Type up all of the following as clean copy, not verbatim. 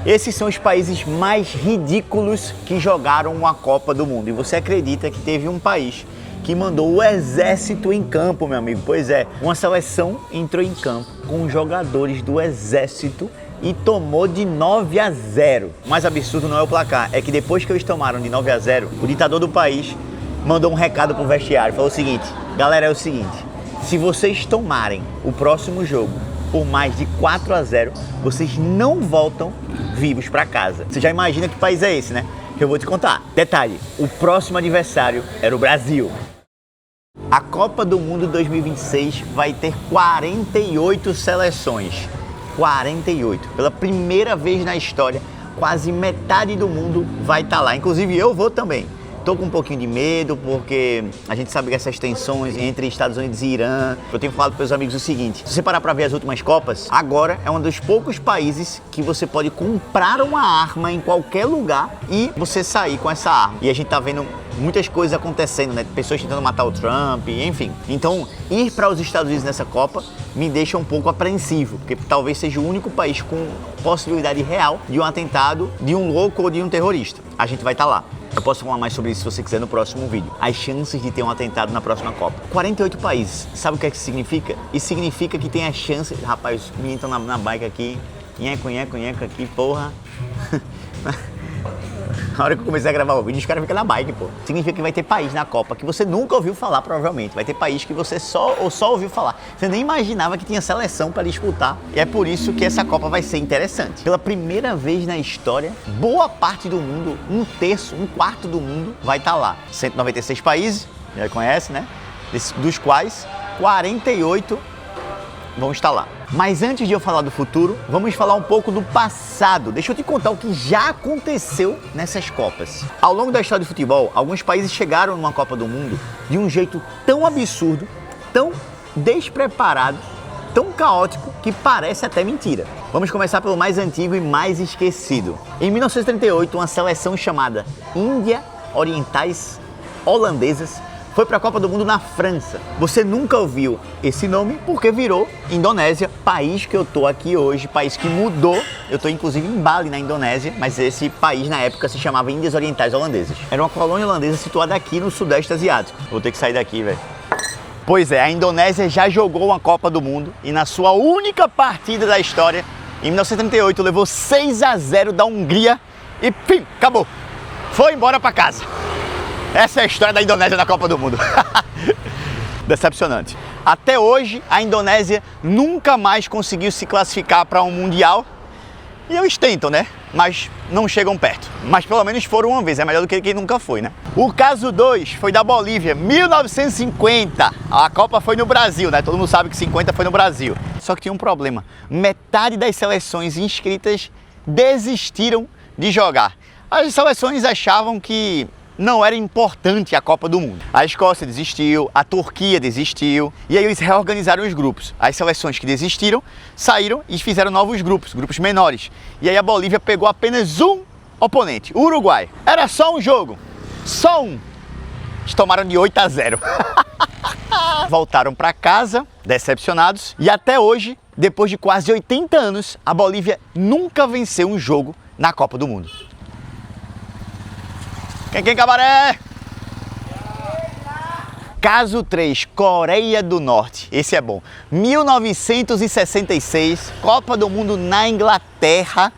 Esses são os países mais ridículos que jogaram uma Copa do Mundo. E você acredita que teve um país que mandou o exército em campo, meu amigo? Pois é, uma seleção entrou em campo com jogadores do exército e tomou de 9-0. O mais absurdo não é o placar, é que depois que eles tomaram de 9-0, o ditador do país mandou um recado pro vestiário, falou o seguinte: galera, é o seguinte, se vocês tomarem o próximo jogo por mais de 4-0, vocês não voltam vivos para casa. Você já imagina que país é esse, né? Que eu vou te contar. Detalhe, o próximo adversário era o Brasil. A Copa do Mundo 2026 vai ter 48 seleções. 48. Pela primeira vez na história, quase metade do mundo vai estar lá. Inclusive eu vou também. Tô com um pouquinho de medo porque a gente sabe que essas tensões entre Estados Unidos e Irã. Eu tenho falado para os amigos o seguinte: se você parar para ver as últimas Copas, agora é um dos poucos países que você pode comprar uma arma em qualquer lugar e você sair com essa arma. E a gente tá vendo muitas coisas acontecendo, né? Pessoas tentando matar o Trump, enfim. Então, ir para os Estados Unidos nessa Copa me deixa um pouco apreensivo, porque talvez seja o único país com possibilidade real de um atentado de um louco ou de um terrorista. A gente vai estar lá. Eu posso falar mais sobre isso se você quiser no próximo vídeo. As chances de ter um atentado na próxima Copa. 48 países. Sabe o que é que significa? Isso significa que tem a chance... Rapaz, os meninos estão na bike aqui. Nheco aqui, porra. Na hora que eu comecei a gravar o vídeo, os caras ficam na bike, pô. Significa que vai ter país na Copa que você nunca ouviu falar, provavelmente. Vai ter país que você só ouviu falar. Você nem imaginava que tinha seleção para disputar. E é por isso que essa Copa vai ser interessante. Pela primeira vez na história, boa parte do mundo, um quarto do mundo vai estar lá. 196 países, já conhece, né? Dos quais 48 vão estar lá. Mas antes de eu falar do futuro, vamos falar um pouco do passado. Deixa eu te contar o que já aconteceu nessas Copas. Ao longo da história do futebol, alguns países chegaram numa Copa do Mundo de um jeito tão absurdo, tão despreparado, tão caótico, que parece até mentira. Vamos começar pelo mais antigo e mais esquecido. Em 1938, uma seleção chamada Índia Orientais Holandesas foi para a Copa do Mundo na França. Você nunca ouviu esse nome porque virou Indonésia, país que eu tô aqui hoje, país que mudou. Eu tô inclusive em Bali, na Indonésia, mas esse país na época se chamava Índias Orientais Holandesas. Era uma colônia holandesa situada aqui no Sudeste Asiático. Vou ter que sair daqui, velho. Pois é, a Indonésia já jogou uma Copa do Mundo e na sua única partida da história, em 1938, levou 6-0 da Hungria e pim, acabou. Foi embora para casa. Essa é a história da Indonésia na Copa do Mundo. Decepcionante. Até hoje, a Indonésia nunca mais conseguiu se classificar para um Mundial. E eles tentam, né? Mas não chegam perto. Mas pelo menos foram uma vez, é melhor do que quem nunca foi, né? O caso 2 foi da Bolívia, 1950. A Copa foi no Brasil, né? Todo mundo sabe que 50 foi no Brasil. Só que tinha um problema. Metade das seleções inscritas desistiram de jogar. As seleções achavam que não era importante a Copa do Mundo. A Escócia desistiu, a Turquia desistiu, e aí eles reorganizaram os grupos. As seleções que desistiram saíram e fizeram novos grupos, grupos menores. E aí a Bolívia pegou apenas um oponente, o Uruguai. Era só um jogo, só um. Eles tomaram de 8-0. Voltaram para casa, decepcionados, e até hoje, depois de quase 80 anos, a Bolívia nunca venceu um jogo na Copa do Mundo. Quem, cabaré? Caso 3, Coreia do Norte. Esse é bom. 1966, Copa do Mundo na Inglaterra.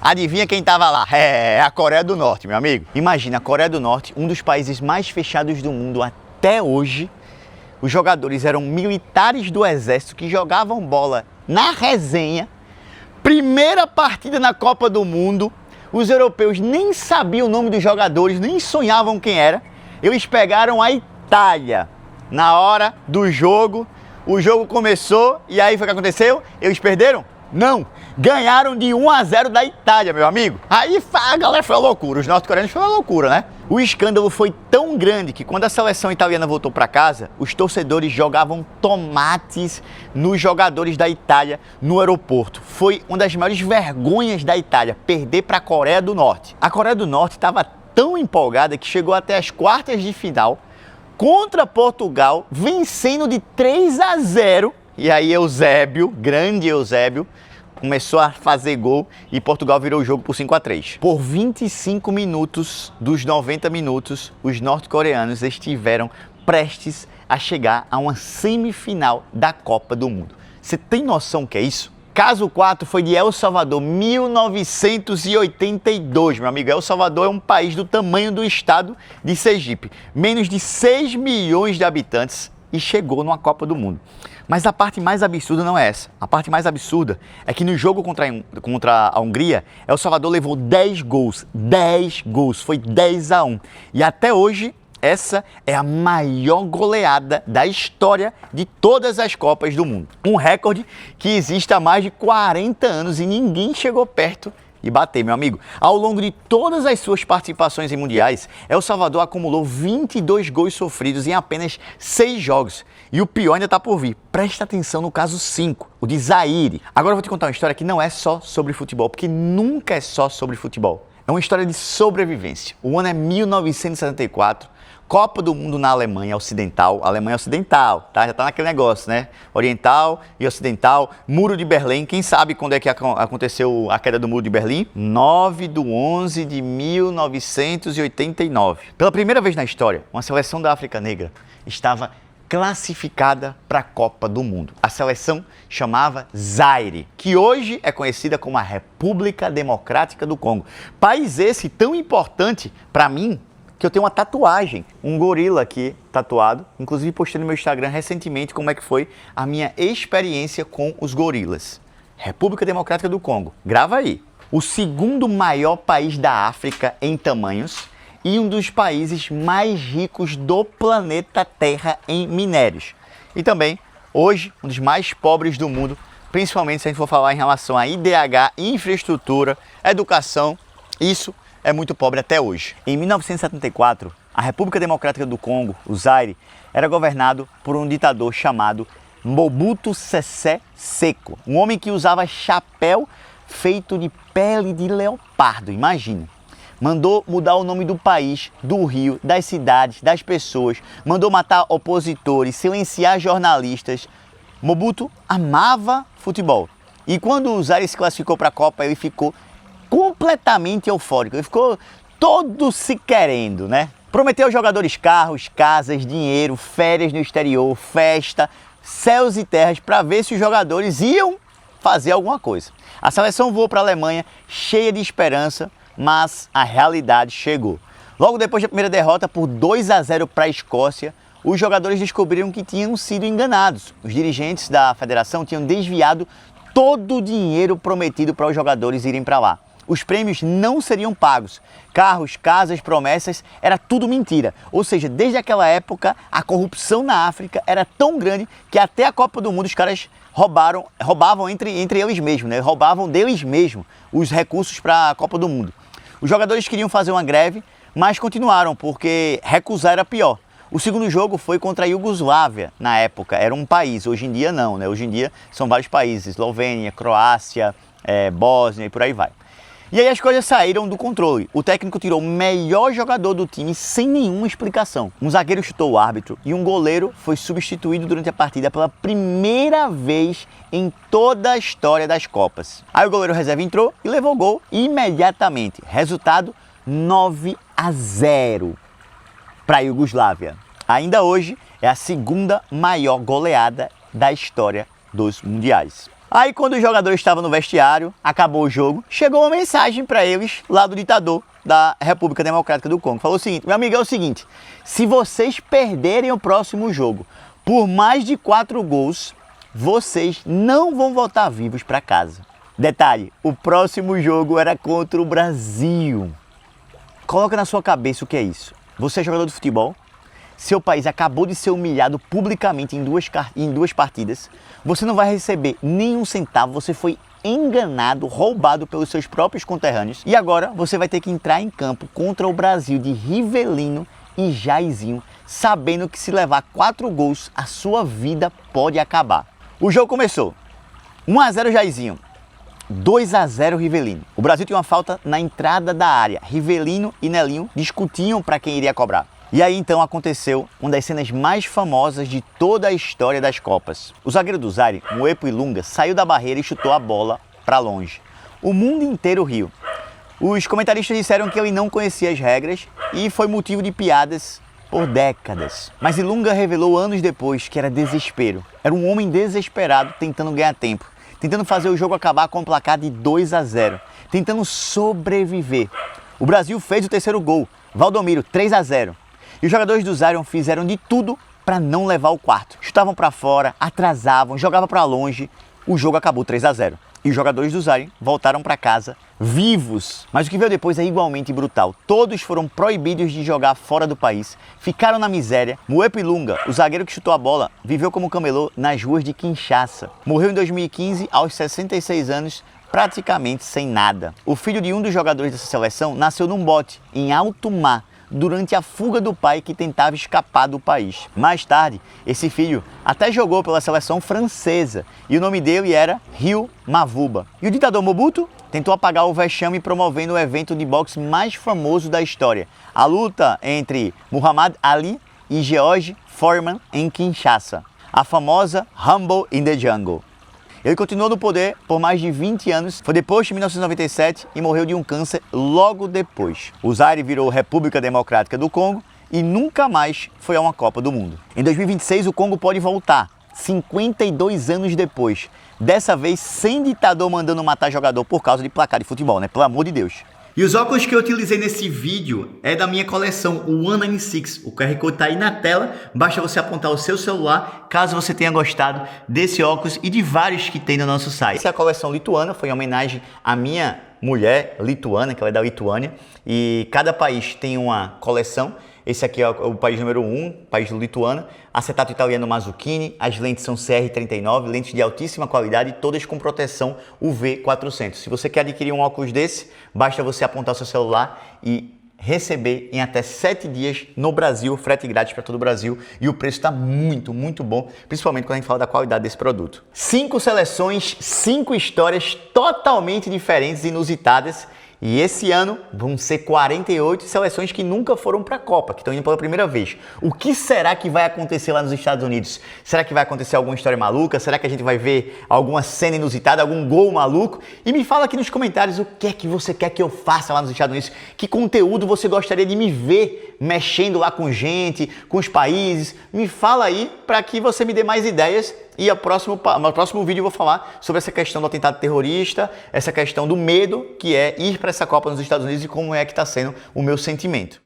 Adivinha quem estava lá? É a Coreia do Norte, meu amigo. Imagina, a Coreia do Norte, um dos países mais fechados do mundo até hoje. Os jogadores eram militares do exército que jogavam bola na resenha. Primeira partida na Copa do Mundo. Os europeus nem sabiam o nome dos jogadores, nem sonhavam quem era. Eles pegaram a Itália na hora do jogo. O jogo começou e aí foi o que aconteceu? Eles perderam? Não! Ganharam de 1-0 da Itália, meu amigo. Aí a galera foi uma loucura, os norte-coreanos foi uma loucura, né? O escândalo foi tão grande que quando a seleção italiana voltou para casa, os torcedores jogavam tomates nos jogadores da Itália no aeroporto. Foi uma das maiores vergonhas da Itália, perder para a Coreia do Norte. A Coreia do Norte estava tão empolgada que chegou até as quartas de final contra Portugal, vencendo de 3-0. E aí Eusébio, grande Eusébio, começou a fazer gol e Portugal virou o jogo por 5-3. Por 25 minutos dos 90 minutos, os norte-coreanos estiveram prestes a chegar a uma semifinal da Copa do Mundo. Você tem noção que é isso? Caso 4 foi de El Salvador, 1982, meu amigo. El Salvador é um país do tamanho do estado de Sergipe, menos de 6 milhões de habitantes, e chegou numa Copa do Mundo. Mas a parte mais absurda não é essa. A parte mais absurda é que no jogo contra a Hungria, El Salvador levou 10 gols. 10 gols, foi 10-1. E até hoje, essa é a maior goleada da história de todas as Copas do Mundo. Um recorde que existe há mais de 40 anos e ninguém chegou perto de bater, meu amigo. Ao longo de todas as suas participações em mundiais, El Salvador acumulou 22 gols sofridos em apenas 6 jogos. E o pior ainda está por vir. Presta atenção no caso 5, o de Zaire. Agora eu vou te contar uma história que não é só sobre futebol, porque nunca é só sobre futebol. É uma história de sobrevivência. O ano é 1974. Copa do Mundo na Alemanha Ocidental, tá? Já tá naquele negócio, né? Oriental e Ocidental, Muro de Berlim. Quem sabe quando é que aconteceu a queda do Muro de Berlim? 9/11/1989. Pela primeira vez na história, uma seleção da África Negra estava classificada para a Copa do Mundo. A seleção chamava Zaire, que hoje é conhecida como a República Democrática do Congo. País esse tão importante para mim, que eu tenho uma tatuagem, um gorila aqui tatuado. Inclusive postei no meu Instagram recentemente como é que foi a minha experiência com os gorilas. República Democrática do Congo, grava aí. O segundo maior país da África em tamanhos e um dos países mais ricos do planeta Terra em minérios. E também, hoje, um dos mais pobres do mundo, principalmente se a gente for falar em relação a IDH, infraestrutura, educação, isso é muito pobre até hoje. Em 1974, a República Democrática do Congo, o Zaire, era governado por um ditador chamado Mobutu Sese Seko, um homem que usava chapéu feito de pele de leopardo, imagina. Mandou mudar o nome do país, do rio, das cidades, das pessoas, mandou matar opositores, silenciar jornalistas. Mobutu amava futebol. E quando o Zaire se classificou para a Copa, ele ficou completamente eufórico, ele ficou todo se querendo, né? Prometeu aos jogadores carros, casas, dinheiro, férias no exterior, festa, céus e terras para ver se os jogadores iam fazer alguma coisa. A seleção voou para a Alemanha cheia de esperança, mas a realidade chegou. Logo depois da primeira derrota por 2-0 para a Escócia, os jogadores descobriram que tinham sido enganados. Os dirigentes da federação tinham desviado todo o dinheiro prometido para os jogadores irem para lá. Os prêmios não seriam pagos. Carros, casas, promessas, era tudo mentira. Ou seja, desde aquela época, a corrupção na África era tão grande que até a Copa do Mundo os caras roubavam entre eles mesmos, né? Roubavam deles mesmos os recursos para a Copa do Mundo. Os jogadores queriam fazer uma greve, mas continuaram, porque recusar era pior. O segundo jogo foi contra a Iugoslávia, na época, era um país, hoje em dia não, né? Hoje em dia são vários países, Eslovênia, Croácia, Bósnia e por aí vai. E aí as coisas saíram do controle. O técnico tirou o melhor jogador do time sem nenhuma explicação. Um zagueiro chutou o árbitro e um goleiro foi substituído durante a partida pela primeira vez em toda a história das Copas. Aí o goleiro reserva entrou e levou o gol imediatamente. Resultado 9-0 para a Iugoslávia. Ainda hoje é a segunda maior goleada da história dos mundiais. Aí quando os jogadores estavam no vestiário, acabou o jogo, chegou uma mensagem para eles lá do ditador da República Democrática do Congo. Falou o seguinte: meu amigo, é o seguinte, se vocês perderem o próximo jogo por mais de 4 gols, vocês não vão voltar vivos para casa. Detalhe, o próximo jogo era contra o Brasil. Coloca na sua cabeça o que é isso. Você é jogador de futebol, seu país acabou de ser humilhado publicamente em duas partidas, você não vai receber nenhum centavo, você foi enganado, roubado pelos seus próprios conterrâneos e agora você vai ter que entrar em campo contra o Brasil de Rivelino e Jairzinho, sabendo que se levar 4 gols, a sua vida pode acabar. O jogo começou, 1-0 Jairzinho, 2-0 Rivelino. O Brasil tinha uma falta na entrada da área, Rivelino e Nelinho discutiam para quem iria cobrar. E aí então aconteceu uma das cenas mais famosas de toda a história das Copas. O zagueiro do Zaire, Mwepu Ilunga, saiu da barreira e chutou a bola para longe. O mundo inteiro riu. Os comentaristas disseram que ele não conhecia as regras e foi motivo de piadas por décadas. Mas Ilunga revelou anos depois que era desespero. Era um homem desesperado tentando ganhar tempo, tentando fazer o jogo acabar com um placar de 2-0, tentando sobreviver. O Brasil fez o terceiro gol, Valdomiro, 3-0. E os jogadores do Zion fizeram de tudo para não levar o quarto. Chutavam para fora, atrasavam, jogavam para longe. O jogo acabou 3-0. E os jogadores do Zion voltaram para casa vivos. Mas o que veio depois é igualmente brutal. Todos foram proibidos de jogar fora do país, ficaram na miséria. Moepo Ilunga, o zagueiro que chutou a bola, viveu como camelô nas ruas de Kinshasa. Morreu em 2015, aos 66 anos, praticamente sem nada. O filho de um dos jogadores dessa seleção nasceu num bote, em alto mar, durante a fuga do pai que tentava escapar do país. Mais tarde, esse filho até jogou pela seleção francesa e o nome dele era Ryu Mavuba. E o ditador Mobutu tentou apagar o vexame promovendo o evento de boxe mais famoso da história, a luta entre Muhammad Ali e George Foreman em Kinshasa, a famosa Rumble in the Jungle. Ele continuou no poder por mais de 20 anos, foi deposto de 1997 e morreu de um câncer logo depois. O Zaire virou República Democrática do Congo e nunca mais foi a uma Copa do Mundo. Em 2026 o Congo pode voltar, 52 anos depois, dessa vez sem ditador mandando matar jogador por causa de placar de futebol, né? Pelo amor de Deus. E os óculos que eu utilizei nesse vídeo é da minha coleção, o 196. O QR Code tá aí na tela, basta você apontar o seu celular, caso você tenha gostado desse óculos e de vários que tem no nosso site. Essa é a coleção lituana, foi em homenagem à minha mulher lituana, que ela é da Lituânia, e cada país tem uma coleção. Esse aqui é o país número 1, país lituano, acetato italiano Mazzuccini, as lentes são CR39, lentes de altíssima qualidade, todas com proteção UV400. Se você quer adquirir um óculos desse, basta você apontar o seu celular e receber em até 7 dias no Brasil, frete grátis para todo o Brasil, e o preço está muito, muito bom, principalmente quando a gente fala da qualidade desse produto. 5 seleções, 5 histórias totalmente diferentes e inusitadas. E esse ano vão ser 48 seleções que nunca foram para a Copa, que estão indo pela primeira vez. O que será que vai acontecer lá nos Estados Unidos? Será que vai acontecer alguma história maluca? Será que a gente vai ver alguma cena inusitada, algum gol maluco? E me fala aqui nos comentários o que é que você quer que eu faça lá nos Estados Unidos. Que conteúdo você gostaria de me ver mexendo lá com gente, com os países? Me fala aí para que você me dê mais ideias. E no próximo vídeo eu vou falar sobre essa questão do atentado terrorista, essa questão do medo que é ir para essa Copa nos Estados Unidos e como é que está sendo o meu sentimento.